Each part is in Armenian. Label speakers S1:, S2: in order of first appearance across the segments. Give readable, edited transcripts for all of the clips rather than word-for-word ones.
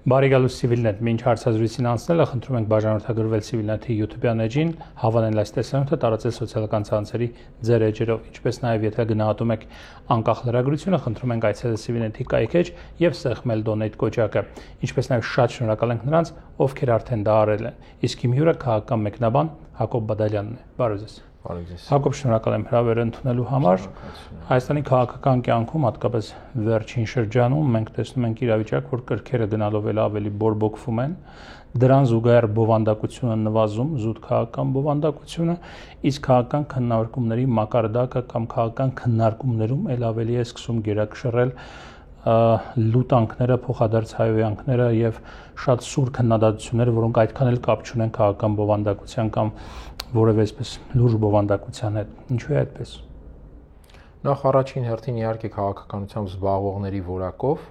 S1: Բարեկալուս Civilnet, մինչ հարցազրույցին անցնելը խնդրում ենք բաժանորդագրվել Civilnet-ի YouTube-յան էջին, հավանել այս տեսանյութը, տարածել սոցիալական ցանցերի ձեր էջերով, ինչպես նաև եթե գնահատում եք անկախ լրագրությունը, խնդրում ենք այցելել Civilnet-ի կայքեջ եւ սեղմել donate կոճակը, ինչպես նաև շատ շնորհակալ ենք նրանց, ովքեր արդեն դա արել են։ Իսկ իմ հյուրը քաղաքական մեկնաբան Հակոբ Բադալյանն է։ Բարև ձեզ։ Հակոբ, շնորհակալ եմ հրավերը ընդունելու համար։ Հայաստանի քաղաքական կյանքում, հատկապես վերջին շրջանում, մենք տեսնում ենք իրավիճակ, որ կրքերը գնալով ավելի բորբոքվում են, դրան զուգահեռ բովանդակությունը նվազում, զուտ քաղաքական բովանդակությունը, իսկ քաղաքական քննարկումների մակարդակը կամ քաղաքական քննարկումներում ավելի է սկսում գերակշռել լուտանքները, փոխադարձ հայհոյանքները եւ շատ սուր քննադատությունները, որոնք այդքան էլ կապ չունեն քաղաքական բովանդակության կամ որևէ այսպես լուրջ բովանդակության հետ։ Ինչու է այդպես։
S2: Նախ առաջին հերթին իհարկե քաղաքականությամբ զբաղվողների որակով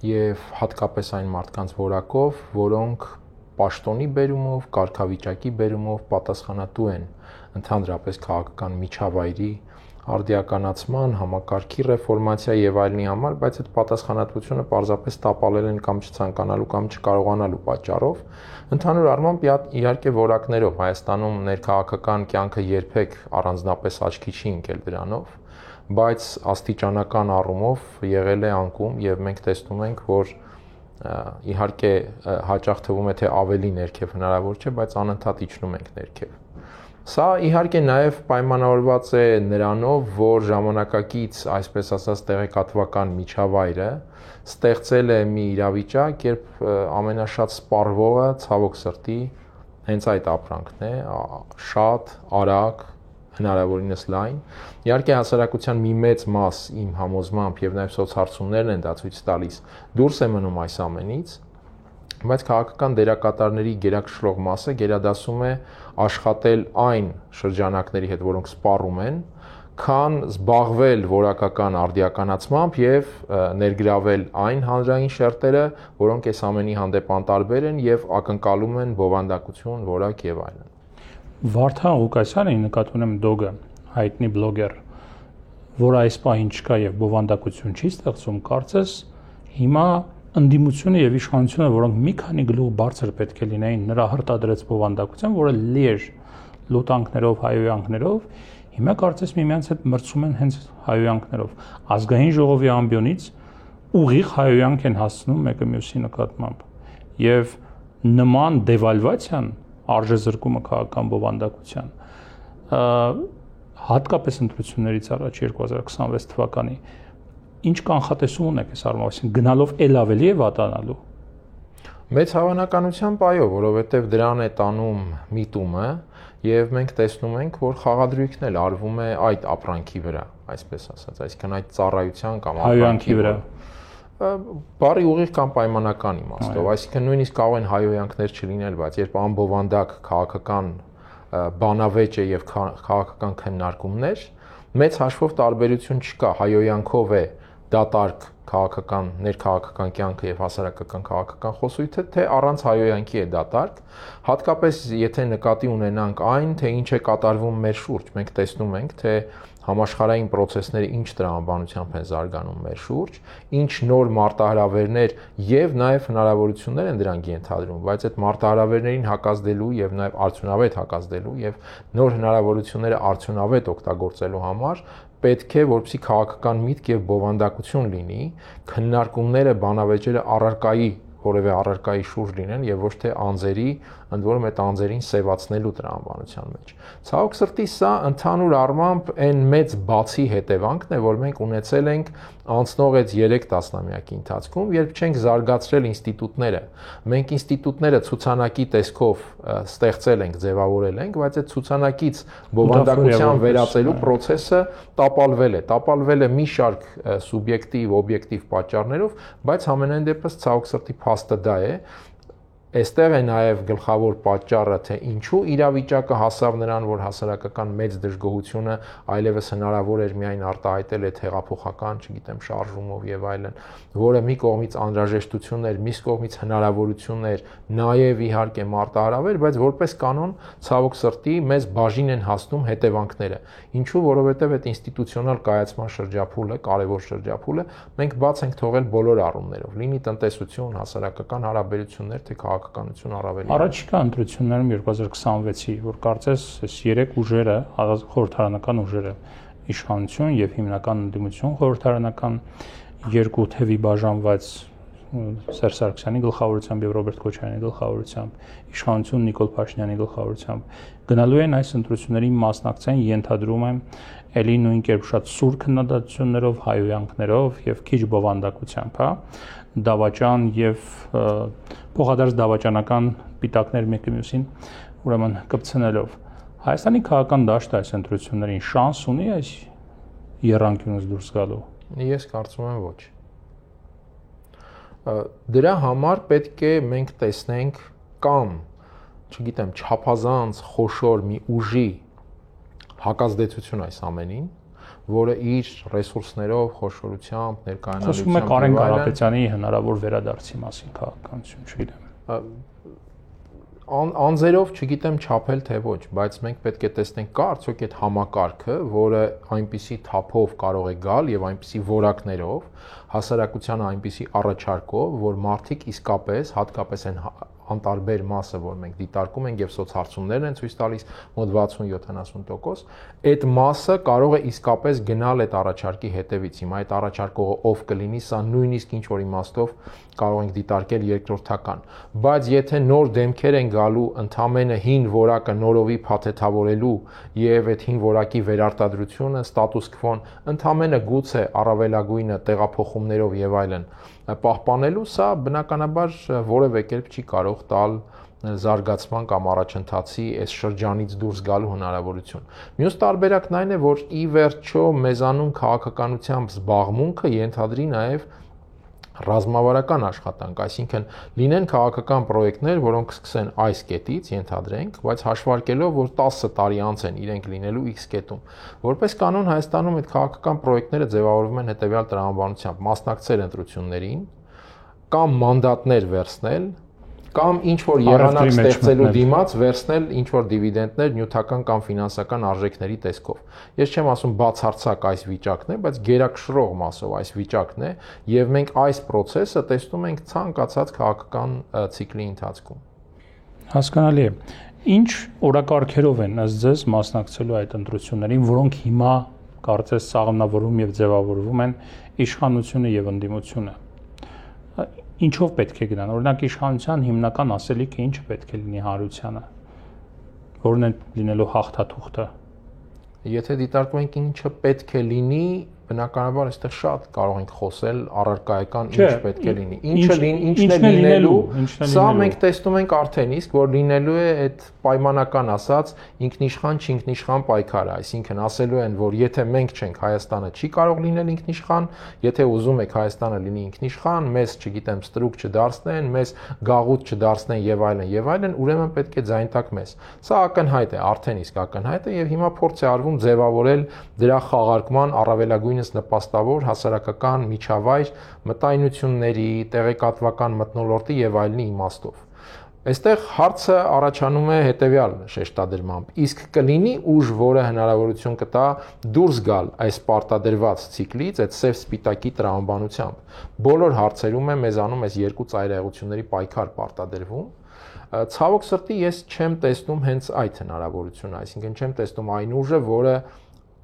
S2: եւ հատկապես այն մարդկանց որակով, որոնք պաշտոնի բերումով, կարգավիճակի բերումով պատասխանատու են ընդհանրապես քաղաքական միջավայրի արդիականացման, համակարգի ռեֆորմացիա եւ այլնի համար, բայց այդ պատասխանատվությունը պարզապես տապալել են կամ չցանկանալու կամ չկարողանալու պատճառով, ընդհանուր առմամբ իհարկե որակներով Հայաստանում ներքաղաքական կյանքը երբեք առանձնապես աչքի չի ընկել դրանով, բայց աստիճանական առումով եղել է անկում եւ մենք տեսնում ենք, որ իհարկե հաճախ թվում է թե ավելի ներքև հնարավոր չէ, բայց անընդհատ իջնում ենք ներքև։ Սա իհարկե նաև պայմանավորված է նրանով, որ ժամանակակից, այսպես ասած, տեղեկատվական միջավայրը ստեղծել է մի իրավիճակ, երբ ամենաշատ սպառվողը ցավոք սրտի հենց այդ ապրանքն է, շատ արագ, հնարավորինս լայն։ Իհարկե հասարակության մի մեծ մաս իմ համոզմամբ եւ նաև սոցհարցումներն են դա ցույց տալիս, դուրս է մնում այս ամենից, բայց քաղաքական դերակատարների գերակշռող մասը գերադասում է աշխատել այն շրջանակների հետ, որոնք սպառում են, քան զբաղվել որակական արդիականացմամբ եւ ներգրավել այն հանրային շերտերը, որոնք այս ամենի հանդեպ անտարբեր են եւ ակնկալում են բովանդակություն, որակ եւ այլն։
S1: Վարդան Ղուկասյանը, նկատի ունեմ Դոգը, հայտնի բլոգեր, որ այս պահին չկա եւ բովանդակություն չի ստեղծում, կարծես հիմա ընդդիմությունը եւ իշխանությունը, որոնք մի քանի գլուխ բարձր պետք է լինեին, նրա հրտադրեց բովանդակության, որը լի էր լուտանքներով, հայհոյանքներով, հիմա կարծես միմյանց հետ մրցում են հենց հայհոյանքներով։ Ազգային ժողովի ամբիոնից ուղիղ հայհոյանք են հասցնում մեկը մյուսի նկատմամբ։ Եվ նման դեվալվացիան, արժեզրկումը քաղաքական բովանդակության, հատկապես ընտրություններից առաջ 2026 թվականի ինչ կանխատեսում ունեք այս առումով, այսինքն գնալով ել ավելի է վատանալու։
S2: Մեծ հավանականությամբ այո, որովհետև դրան է տանում միտումը եւ մենք տեսնում ենք, որ խաղադրույքն էլ արվում է այդ ապրանքի վրա, այսպես ասած, այսինքն այդ ծառայության կամ
S1: հայհոյանքի վրա։
S2: Բարի ուղիղ կամ պայմանական իմաստով, այսինքն նույնիսկ կարող են հայհոյանքներ չլինել, բայց երբ անբովանդակ քաղաքական բանավեճ է եւ քաղաքական քննարկումներ, մեծ հաշվով տարբերություն չկա, հայհոյանքով է դատարկ քաղաքական ներքաղաքական կյանքը եւ հասարակական քաղաքական խոսույթը, թե առանց հայհոյանքի է դատարկ, հատկապես եթե նկատի ունենանք այն, թե ինչ է կատարվում մեր շուրջ, մենք տեսնում ենք, թե համաշխարհային process-ները ինչ տրամաբանությամբ են զարգանում մեր շուրջ, ինչ նոր մարտահրավերներ եւ նաեւ հնարավորություններ են դրանք ենթադրում, բայց այդ մարտահրավերներին հակազդելու եւ նաեւ արդյունավետ հակազդելու եւ նոր հնարավորությունները արդյունավետ օգտագործելու համար պետք է, որպեսզի քաղաքական միտք եւ բովանդակություն լինի, քննարկումները, բանավեճերը առարկայի որևէ առարկայի շուրջ լինեն եւ ոչ թե անձերի, ընդ որում այդ անձերին սեվացնելու տրամաբանության մեջ։ Ցավոք սրտի սա ընդհանուր առմամբ այն մեծ բացի հետևանքն է, որ մենք ունեցել ենք անցնող այդ 3 տասնամյակի ընթացքում, երբ չենք զարգացրել ինստիտուտները։ Մենք ինստիտուտները ցուցանակի տեսքով ստեղծել ենք, ձևավորել ենք, բայց այդ ցուցանակից բովանդակության վերածելու process-ը տապալվել է մի շարք սուբյեկտիվ, օբյեկտիվ պատճառներով, բայց համենայն դեպս ցավոք սրտի փաստը դա է։ Այստեղ է նաև գլխավոր պատճառը, թե ինչու իրավիճակը հասավ նրան, որ հասարակական մեծ դժգոհությունը այլևս հնարավոր էր միայն արտահայտել այդ հեղափոխական, չգիտեմ, շարժումով եւ այլն, որը մի կողմից անհրաժեշտություն էր, մյուս կողմից հնարավորություն էր, նաև իհարկե մարտահրավեր, բայց որպես կանոն ցավոք սրտի մեզ բաժին են հասնում հետևանքները։ Ինչու, որովհետեւ այդ ինստիտուցիոնալ կայացման շրջափուլը, կարևոր շրջափուլը մենք բաց ենք թողել բոլոր առումներով, լինի տնտեսություն, հասարակական հարաբերություններ, թե քաղաքականություն առավել։
S1: Առաջիկա ընտրություններում 2026-ի, որ կարծես այս 3 ուժերը, խորհրդարանական ուժերը, իշխանություն եւ հիմնական ընդդիմություն խորհրդարանական երկու թևի բաժանված Սերժ Սարգսյանի գլխավորությամբ եւ Ռոբերտ Քոչարյանի գլխավորությամբ, իշխանություն Նիկոլ Փաշինյանի գլխավորությամբ գնալու են այս ընտրություններին մասնակցեն, ենթադրում եմ, ելի նույն կերպ շատ սուր քննադատություններով, հայոյանքներով եւ քիչ բովանդակությամբ, հա, դավաճան եւ փոխադարձ դավաճանական պիտակներ մեկը մյուսին, ուրեմն կպցնելով Հայաստանի քաղաքական դաշտը այս ընտրություններին շանս ունի այս եռանկյունից դուրս գալու։
S2: Ես կարծում եմ ոչ։ Դրա համար պետք է մենք տեսնենք կամ, չգիտեմ, չափազանց խոշոր մի ուժի հակազդեցություն այս ամենին, որը իր ռեսուրսներով, խոշորությամբ, ներկայանալիությամբ
S1: խոսում եք Կարեն Կարապետյանի հնարավոր վերադարձի մասին քաղաքականություն, չգիտեմ։
S2: Անձերով չգիտեմ չափել թե ոչ, բայց մենք պետք է տեսնենք կա արդյոք այդ համակարգը, որը այնպիսի թափով կարող է գալ եւ այնպիսի որակներով, հասարակությանը այնպիսի առաջարկով, որ մարդիկ իսկապես, հատկապես այն անտարբեր մասը, որ մենք դիտարկում ենք եւ սոցհարցումներն են ցույց տալիս մոտ 60-70%, այդ մասը կարող է իսկապես գնալ այդ առաջարկի հետևից։ Հիմա այդ առաջարկողը ով կլինի, սա նույնիսկ ինչ որ իմաստով կարող ենք դիտարկել երկրորդական, բայց եթե նոր դեմքեր են գալու ընդամենը հին որակը նորովի փաթեթավորելու եւ այդ հին որակի վերարտադրությունը, ստատուս քվոն ընդամենը գուցե առավելագույնը տեղափոխումներով եւ այլն պահպանելու, սա բնականաբար որևէ կերպ չի կարող տալ զարգացման կամ առաջընթացի այս շրջանից դուրս գալու հնարավորություն։ Մյուս տարբերակն այն է, որ ի վերջո մեզանում քաղաքականությամբ զբաղմունքը ենթադրի նաև ռազմավարական աշխատանք, այսինքն լինեն քաղաքական պրոյեկտներ, որոնք սկսեն այս կետից, ենթադրենք, բայց հաշվարկելով, որ 10 տարի անց են իրենք լինելու X կետում։ Որպես կանոն Հայաստանում այդ քաղաքական պրոյեկտները ձևավորվում են հետևյալ տրամաբանությամբ՝ մասնակցել ընտրություններին, կամ մանդատներ վերցնել, կամ ինչ որ եղանակ ստեղծելու դիմաց վերցնել ինչ որ դիվիդենդներ նյութական կամ ֆինանսական արժեքների տեսքով։ Ես չեմ ասում բացարձակ այս վիճակն է, բայց գերակշռող մասով այս վիճակն է, եւ մենք այս process-ը տեսնում ենք ցանկացած քաղաքական ցիկլի ընթացքում։
S1: Հասկանալի է։ Ինչ օրակարգերով են ըստ ձեզ մասնակցելու այդ ընտրություններին, որոնք հիմա կարծես սաղմնավորվում եւ ձևավորվում են իշխանությունը եւ ընդդիմությունը։ Ինչով պետք է գնան։ Օրինակ իշխանության հիմնական ասելիքը ինչը պետք է լինի հանրությանը, որն է լինելու հաղթաթուղթը։
S2: Եթե դիտարկում ենք ինչը պետք է լինի, բնականաբար այստեղ շատ կարող ենք խոսել առարկայական ինչ պետք է լինի։ Ինչն է լինելու, սա մենք տեսնում ենք արդեն իսկ, որ լինելու է այդ պայմանական ասած ինքնիշխան չինքնիշխան պայքարը, այսինքն ասելու են, որ եթե մենք չենք, Հայաստանը չի կարող լինել ինքնիշխան, եթե ուզում եք Հայաստանը լինի ինքնիշխան, մեզ, չգիտեմ, ստրուկ չդարձնեն, մեզ գաղութ չդարձնեն եւ այլն, ուրեմն պետք է ձայնտակ մեզ։ Սա ակնհայտ է, արդեն իսկ ակնհայտ է եւ հիմա փորձ է արվում ձևավորել դրա խաղարկման առավելագույնս նպաստավոր հասարակական միջավայր մտայնությունների, տեղեկատվական մթնոլորտի եւ այլնի իմաստով։ Այստեղ հարցը առաջանում է հետեւյալ շեշտադրմամբ. իսկ կլինի ուժ, որը հնարավորություն կտա դուրս գալ այս պարտադրված ցիկլից, այդ սև սպիտակի տրամաբանությամբ։ Բոլոր հարցերում է մեզանում այս երկու ծայրահեղությունների պայքար պարտադրվում։ Ցավոք սրտի ես չեմ տեսնում հենց այդ հնարավորությունը, այսինքն չեմ տեսնում այն ուժը, որը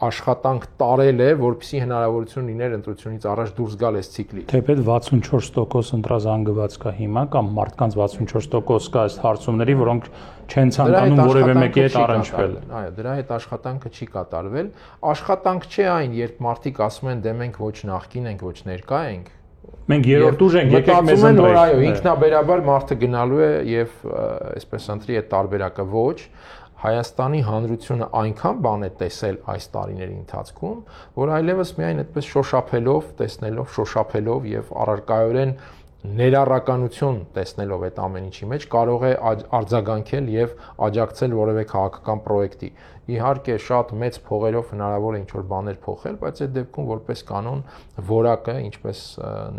S2: աշխատանք տարել է, որպեսզի հնարավորություն լիներ ընտրությունից առաջ դուրս գալ այս ցիկլից։
S1: Թեպետ 64% ընտրազանգված կա հիմա կամ մարդկանց 64% կա այս հարցումների, որոնք չեն ցանկանում որևէ մեկի հետ առնչվել։
S2: Այո, դրա հետ աշխատանքը չի կատարվել։ Աշխատանք չէ այն, երբ մարդիկ ասում են դե մենք ոչ նախկին ենք, ոչ ներկա ենք։
S1: Մենք երրորդ ուժ ենք, եկեք մեզ
S2: ընտրեք։ Այո, ինքնաբերաբար մարդը գնալու է եւ այսպես ընտրի այդ տարբերակը ոչ։ Հայաստանի հանրությունը այնքան բան է տեսել այս տարիների ընթացքում, որ այլևս միայն այդպես շոշափելով, տեսնելով, շոշափելով եւ առարկայորեն ներառականություն տեսնելով այդ ամեն ինչի մեջ կարող է արձագանքել եւ աջակցել որևէ քաղաքական պրոյեկտի։ Իհարկե շատ մեծ փողերով հնարավոր է ինչ-որ բաներ փոխել, բայց այդ դեպքում որպես կանոն որակը, ինչպես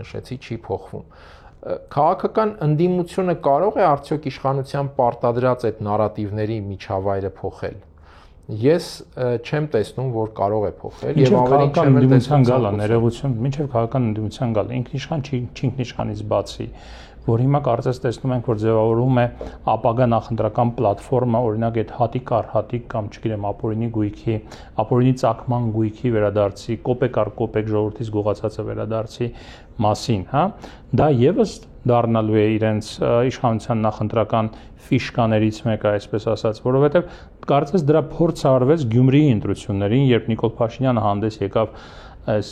S2: նշեցի, չի փոխվում։ Քաղաքական ընդդիմությունը կարող է արդյոք իշխանության պարտադրած այդ նարատիվների միջավայրը փոխել։ Ես չեմ տեսնում, որ կարող է փոխել եւ ավելի չեմ
S1: տեսնում գալա ներողություն, մինչեւ քաղաքական ընդդիմության գալը ինքնիշխան չի ինքնիշխանից բացի, որ հիմա կարծես տեսնում ենք, որ ձևավորվում է ապագա նախընտրական պլատֆորմա, օրինակ այդ հատիկ առ հատիկ կամ չգիտեմ ապօրինի գույքի, ապօրինի ծագման գույքի վերադարձի, կոպեկ առ կոպեկ ժողովրդից գողացածը վերադարձի մասին, հա, դա եւս դառնալու է իրենց իշխանության նախընտրական ֆիշկաներից մեկը, այսպես ասած, որովհետեւ կարծես դրա փորձը արվեց Գյումրիի ընտրություններին, երբ Նիկոլ Փաշինյանը հանդես եկավ այս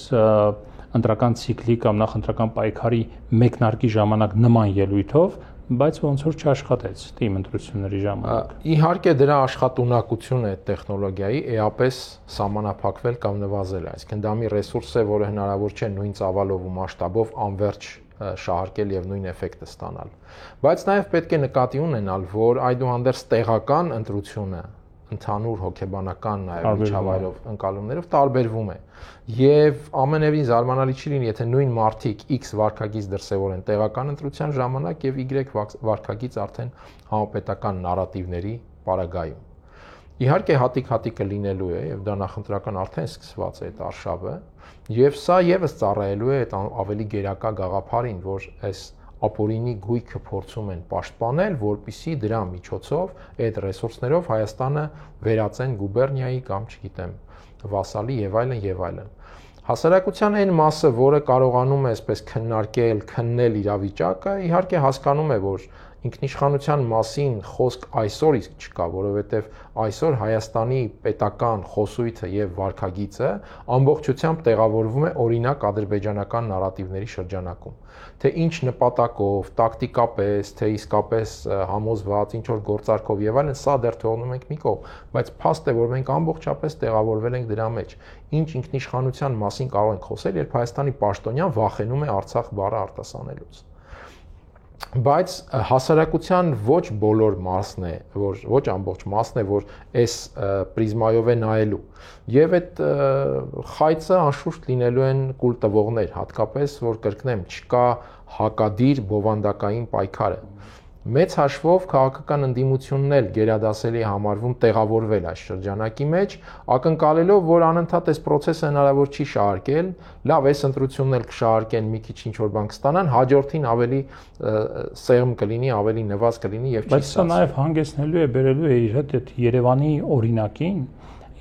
S1: ընտրական ցիկլի կամ նախընտրական պայքարի մեկնարկի ժամանակ նման ելույթով, բայց ոնց որ չաշխատեց թիմ ընտրությունների ժամանակ։
S2: Իհարկե դրա աշխատունակությունը այդ տեխնոլոգիայի էապես սահմանափակվել կամ նվազել է, այսինքն դա մի ռեսուրս է, որը հնարավոր չէ նույն ծավալով ու մասշտաբով անverջ շահարկել եւ նույն էֆեկտը ստանալ։ Բայց նաեւ պետք է նկատի ունենալ, որ այդուհանդերձ տեղական ընտրությունը ընդհանուր հոգեբանական նաև միջավայրով ընկալումներով տարբերվում է եւ ամենևին զարմանալի չի լինի, եթե նույն մարտիկ X վարքագիծ դրսևորեն տեղական ընտրության ժամանակ եւ Y վարքագիծ արդեն համապետական նարատիվների պարագայում։ Իհարկե հատիկ-հատիկը լինելու է եւ դա նախընտրական արդեն սկսված է այդ արշավը եւ սա եւս ծառայելու է այդ ավելի գերակա գաղափարին, որ այս ապօրինի գույքը փորձում են պաշտպանել, որպիսի դրա միջոցով այդ ռեսուրսներով Հայաստանը վերածեն գուբերնիայի կամ, չգիտեմ, վասալի եւ այլն եւ այլն։ Հասարակության այն մասը, որը կարողանում է այսպես քննարկել, քննել իրավիճակը, իհարկե հասկանում է, որ ինքնիշխանության մասին խոսք այսօր իսկ չկա, որովհետև այսօր Հայաստանի պետական խոսույթը եւ վարքագիծը ամբողջությամբ տեղավորվում է օրինակ ադրբեջանական նարատիվների շրջանակում։ Թե ինչ նպատակով, տակտիկապես, թե իսկապես համոզված, ինչ որ գործարքով եւ այլն, սա դեռ թողնում ենք մի կողմ, բայց փաստ է, որ մենք ամբողջապես տեղավորվել ենք դրա մեջ։ Ինչ ինքնիշխանության մասին կարող ենք խոսել, երբ Հայաստանի պաշտոնյան վախենում է Արցախ բառը արտասանելուց։ Բայց հասարակության ոչ բոլոր մասն է, որ ոչ ամբողջ մասն է, որ այս պրիզմայով է նայելու։ Եվ այդ խայծը անշուշտ լինելու են կուլ տվողներ, հատկապես որ կրկնեմ, չկա հակադիր բովանդակային պայքարը։ Մեծ հաշվով քաղաքական ընդդիմությունն էլ գերադասելի համարվում տեղավորվել այս շրջանակի մեջ, ակնկալելով, որ անընդհատ այս process-ը հնարավոր չի շահարկել, լավ, այս ընտրությունն էլ կշահարկեն, մի քիչ ինչ-որ բան կստանան, հաջորդին ավելի սեղմ կլինի, ավելի նվազ կլինի եւ չի
S1: բայց սա նաեւ հանգեցնելու է, բերելու է իր հետ այդ Երևանի օրինակին,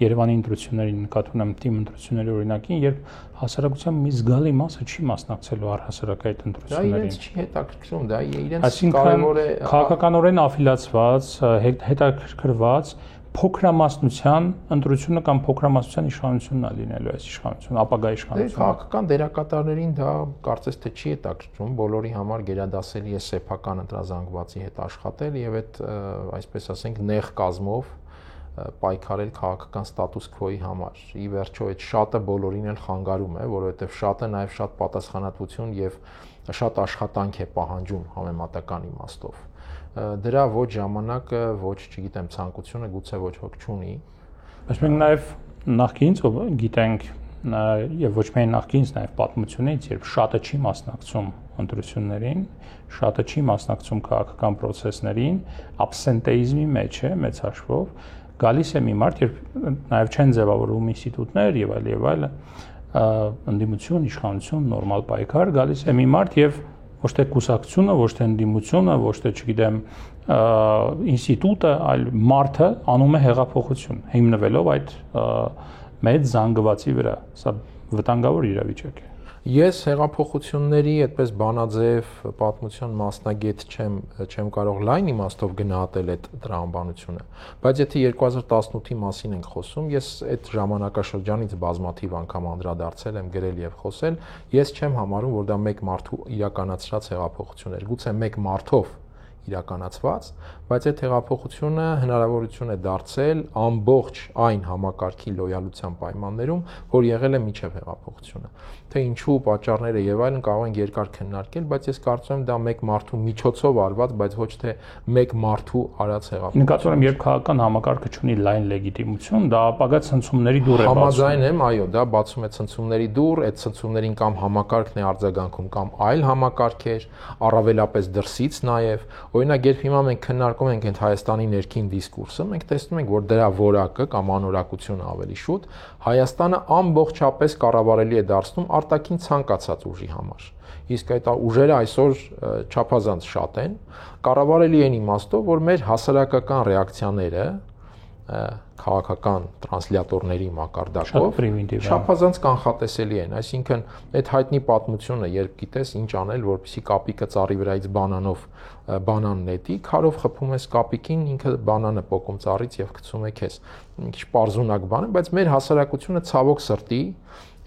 S1: Երևանի ընտրություններին նկատի ունեմ թիմ ընտրությունների օրինակին, երբ հասարակության մի զգալի մասը չի մասնակցելու առհասարակ այդ ընտրություններին։
S2: Դա իրենց չի հետաքրքրում, դա իրենց կարևոր է
S1: քաղաքականորեն աֆիլացված, հետաքրքրված փոքրամասնության ընտրությունը կամ փոքրամասնության իշխանությունն է լինելու այս իշխանությունը, ապագա իշխանությունը։
S2: Քաղաքական դերակատարներին դա կարծես թե չի հետաքրքրում, բոլորի համար գերադասելի է սեփական ընտրազանգվածի հետ աշխատել եւ այդ, այսպես ասենք, նեղ կազմով պայքարել քաղաքական ստատուս քվոյի համար։ Ի վերջո այդ շատը բոլորին էլ խանգարում է, որովհետև շատը նաև շատ պատասխանատվություն եւ շատ աշխատանք է պահանջում համեմատական իմաստով։ Դրա ոչ ժամանակը, ոչ, չգիտեմ, ցանկությունը գուցե ոչ ոք չունի։
S1: Բայց մենք նաև նախկինից գիտենք եւ ոչ միայն նախկինից նաև պատմությունից, երբ շատը չի մասնակցում ընտրություններին, շատը չի մասնակցում քաղաքական process-ներին, absenteism-ի մեջ է մեծ հաշվով, գալիս է մի մարդ, երբ նաև չեն ձևավորվում ինստիտուտներ եւ այլ, ընդդիմություն, իշխանություն, նորմալ պայքար, գալիս է մի մարդ եւ ոչ թե կուսակցությունը, ոչ թե ընդդիմությունը, ոչ թե, չգիտեմ, ինստիտուտը, այլ մարդը անում է հեղափոխություն, հիմնվելով այդ մեծ զանգվածի վրա։ Սա վտանգավոր իրավիճակ է։
S2: Ես հեղափոխությունների այդպես բանաձև պատմության մասնագետ չեմ կարող լայն իմաստով գնահատել այդ տրամաբանությունը, բայց եթե 2018-ի մասին ենք խոսում, ես այդ ժամանակաշրջանից բազմաթիվ անգամ անդրադարձել եմ, գրել եւ խոսել, ես չեմ համարում, որ դա մեկ մարդու իրականացրած հեղափոխություն էր, գուցե մեկ մարդով իրականացված, բայց այդ հեղափոխությունը հնարավորություն է դարձել ամբողջ այն համակարգի լոյալության պայմաններում, որ եղել է մինչև հեղափոխությունը։ Թե ինչու պատճառները եւ այլն կարող են երկար քննարկել, բայց ես կարծում եմ դա մեկ մարդու միջոցով արված, բայց ոչ թե մեկ մարդու արած հեղափոխություն։
S1: Նկատում եմ, երբ քաղաքական համակարգը ունի լայն լեգիտիմություն, դա ապագա ցնցումների դուռ է բացում։
S2: Համաձայն եմ, այո, դա բացում է ցնցումների դուռ, այդ ցնցումներին կամ համակարգն է արձագանքում, կամ այլ համակարգեր, առավելապես դրսից նաև։ Օրինակ, երբ հիմա մենք քննարկում ենք այդ Հայաստանի ներքին դիսկուրսը, մենք տեսնում ենք, որ դրա որակը կամ անորակությունը ավելի շուտ Հայաստանը ամբողջապես կառավարելի է դարձնում արտաքին ցանկացած ուժի համար։ Իսկ այդ ուժերը այսօր չափազանց շատ են, կառավարելի են իմաստով, որ մեր հասարակական ռեակցիաները քաղաքական տրանսլյատորների մակարդակով չափազանց կանխատեսելի են, այսինքն այդ հայտնի պատմությունը, երբ գիտես ինչ անել, որպեսզի կապիկը ծառի վրայից բանան նետի, քարով խփում ես կապիկին, ինքը բանանը պոկում ծառից եւ գցում է քեզ։ Մի քիչ պարզունակ բան է, բայց մեր հասարակությունը ցավոք սրտի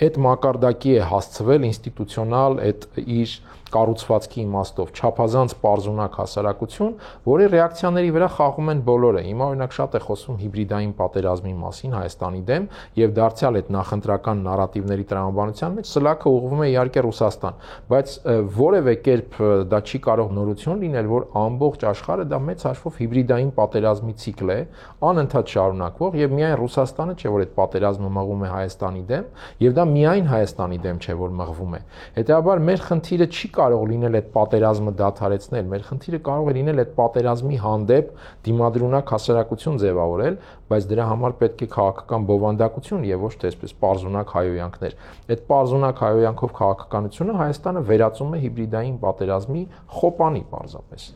S2: այդ մակարդակի է հասցվել ինստիտուցիոնալ այդ իր կառուցվածքի իմաստով չափազանց պարզունակ հասարակություն, որի ռեակցիաների վրա խաղում են բոլորը։ Հիմա օրինակ շատ է խոսվում հիբրիդային պատերազմի մասին Հայաստանի դեմ եւ դարձյալ այդ նախընտրական նարատիվների տրամաբանության մեջ սլաքը ուղղվում է իհարկե Ռուսաստան, բայց որևէ կերպ դա չի կարող նորություն լինել, որ ամբողջ աշխարհը դա մեծ հաշվով հիբրիդային պատերազմի ցիկլ է, անընդհատ շարունակվող եւ միայն Ռուսաստանը չէ, որ այդ պատերազմը մղում է Հայաստանի դեմ, եւ դա միայն Հայաստանի դեմ չէ, որ մղվում է։ Հետեւաբար մեր խնդիրը չի կարող լինել այդ պատերազմը դադարեցնել, մեր խնդիրը կարող է լինել այդ պատերազմի հանդեպ դիմադրունակ հասարակություն ձևավորել, բայց դրա համար պետք է քաղաքական բովանդակություն եւ ոչ թե այսպես պարզունակ հայոյանքներ։ Այդ պարզունակ հայոյանքով քաղաքականությունը Հայաստանը վերածում է հիբրիդային պատերազմի խոպանի պարզապես։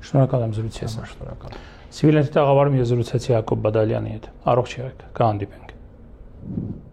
S1: Շնորհակալ եմ զրույցի համար։
S2: Շնորհակալ։
S1: Civilnet-ի տաղավարում ես զրուցեցի Հակոբ Բադալյանի հետ։ Առողջ եղեք, կհանդիպենք։